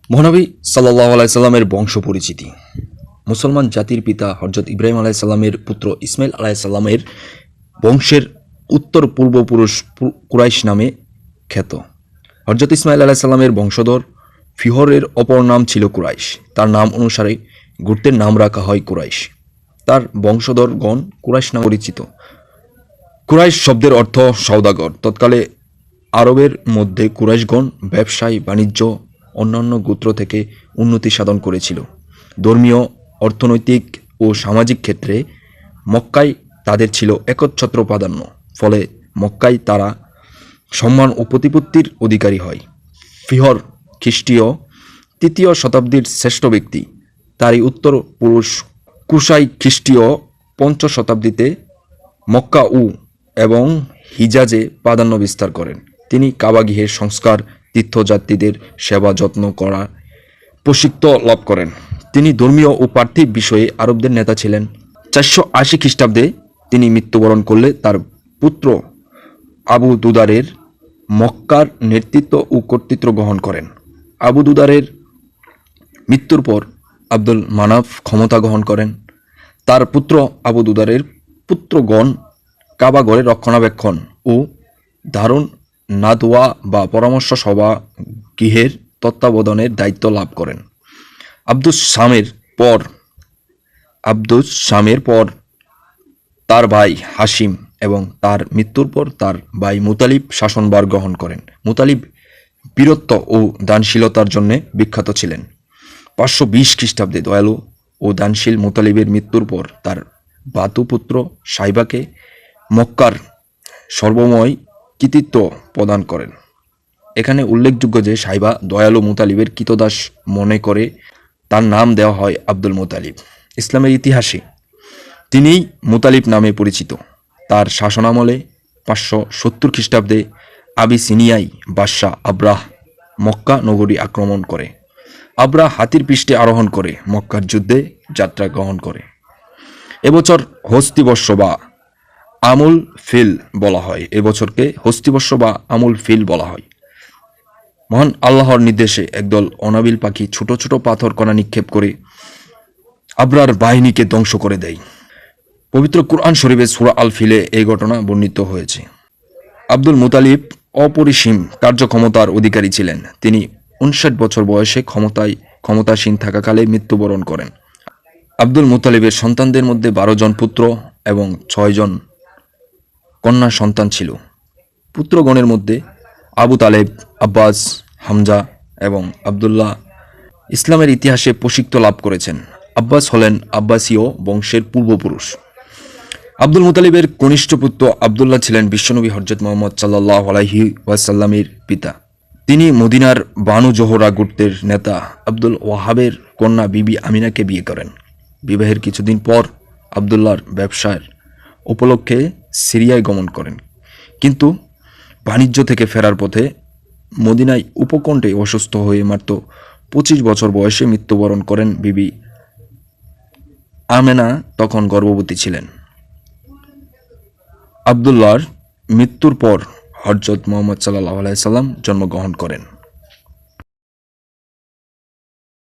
মহানবী সাল্লাল্লাহু আলাইহি সাল্লামের বংশ পরিচিতি। মুসলমান জাতির পিতা হযরত ইব্রাহিম আলাইহিস সালামের পুত্র ইসমাইল আলাইহিস সালামের বংশের উত্তর পূর্বপুরুষ কুরাইশ নামে খ্যাত। হযরত ইসমাইল আলাইহিস সালামের বংশধর ফিহরের অপর নাম ছিল কুরাইশ। তার নাম অনুসারে গোত্রের নাম রাখা হয় কুরাইশ। তার বংশধরগণ কুরাইশ নামে পরিচিত। কুরাইশ শব্দের অর্থ সওদাগর। তৎকালে আরবের মধ্যে কুরাইশগণ ব্যবসায় বাণিজ্য অন্যান্য গোত্র থেকে উন্নতি সাধন করেছিল। ধর্মীয়, অর্থনৈতিক ও সামাজিক ক্ষেত্রে মক্কায় তাদের ছিল একচ্ছত্র প্রাধান্য। ফলে মক্কায় তারা সম্মান ও প্রতিপত্তির অধিকারী হয়। ফিহর খ্রিস্টীয় ৩য় শতাব্দীর শ্রেষ্ঠ ব্যক্তি। তারই উত্তর পুরুষ কুসাই খ্রিস্টীয় ৫ম শতাব্দীতে মক্কা এবং হিজাজে প্রাধান্য বিস্তার করেন। তিনি কাবাগৃহের সংস্কার, তীর্থযাত্রীদের সেবা যত্ন করা প্রশিক্ষণ লাভ করেন। তিনি ধর্মীয় ও পার্থিব বিষয়ে আরবদের নেতা ছিলেন। ৪৮০ খ্রিস্টাব্দে তিনি মৃত্যুবরণ করলে তার পুত্র আবু দুদারের মক্কার নেতৃত্ব ও কর্তৃত্ব গ্রহণ করেন। আবু দুদারের মৃত্যুর পর আব্দুল মানাফ ক্ষমতা গ্রহণ করেন। তার পুত্র আবু দুদারের পুত্রগণ কাবাগরের রক্ষণাবেক্ষণ ও দারুন নাদওয়া বা পরামর্শ সভা গৃহের তত্ত্বাবধানের দায়িত্ব লাভ করেন। আব্দুস শামের পর তার ভাই হাশিম এবং তার মৃত্যুর পর তার ভাই মুতালিব শাসনভার গ্রহণ করেন। মুতালিব বীরত্ব ও দানশীলতার জন্য বিখ্যাত ছিলেন। ৫২০ খ্রিস্টাব্দে দয়ালু ও দানশীল মুতালিবের মৃত্যুর পর তার বাতুপুত্র সাইবাকে মক্কার সর্বময় কৃতিত্ব প্রদান করেন। এখানে উল্লেখযোগ্য যে সাইবা দয়ালু মুতালিবের কৃতদাস মনে করে তার নাম দেওয়া হয় আব্দুল মুতালিব। ইসলামের ইতিহাসে তিনিই মুতালিব নামে পরিচিত। তার শাসনামলে ৫৭০ খ্রিস্টাব্দে আবিসিনিয়ায় বাদশাহ আবরাহ মক্কা নগরী আক্রমণ করে। আবরাহ হাতির পৃষ্ঠে আরোহণ করে মক্কার যুদ্ধে যাত্রা গ্রহণ করে। এবছর হস্তিবর্ষ বা আমুল ফিল বলা হয়। এবছরকে হস্তিবর্ষ বা আমুল ফিল বলা হয়। মহান আল্লাহর নির্দেশে একদল অনাবিল পাখি ছোট ছোট পাথর কণা নিক্ষেপ করে আবরার বাহিনীকে ধ্বংস করে দেয়। পবিত্র কুরআন শরীফে সূরা আল ফিলে এই ঘটনা বর্ণিত হয়েছে। আব্দুল মুতালিব অপরিসীম কার্যক্ষমতার অধিকারী ছিলেন। তিনি ৫৯ বছর বয়সে ক্ষমতাসীন থাকাকালে মৃত্যুবরণ করেন। আব্দুল মুতালিবের সন্তানদের মধ্যে ১২ জন পুত্র এবং ৬ জন কন্যা সন্তান ছিল। পুত্রগণের মধ্যে আবু তালেব, আব্বাস, হামজা এবং আবদুল্লাহ ইসলামের ইতিহাসে প্রসিদ্ধ লাভ করেছেন। আব্বাস হলেন আব্বাসীয় বংশের পূর্বপুরুষ। আব্দুল মুতালিবের কনিষ্ঠ পুত্র আবদুল্লাহ ছিলেন বিশ্বনবী হযরত মুহাম্মদ সাল্লাল্লাহু আলাইহি ওয়াসাল্লামের পিতা। তিনি মদিনার বানু জোহরা গোত্রের নেতা আব্দুল ওয়াহাবের কন্যা বিবি আমিনাকে বিয়ে করেন। বিবাহের কিছুদিন পর আবদুল্লাহর ব্যবসার উপলক্ষে সিরিয়ায় গমন করেন, কিন্তু বাণিজ্য থেকে ফেরার পথে মদিনায় উপকণ্ঠে অসুস্থ হয়ে মাত্র ২৫ বছর বয়সে মৃত্যুবরণ করেন। বিবি আমেনা তখন গর্ভবতী ছিলেন। আবদুল্লাহর মৃত্যুর পর হযরত মুহাম্মদ সাল্লাল্লাহু আলাইহি সাল্লাম জন্মগ্রহণ করেন।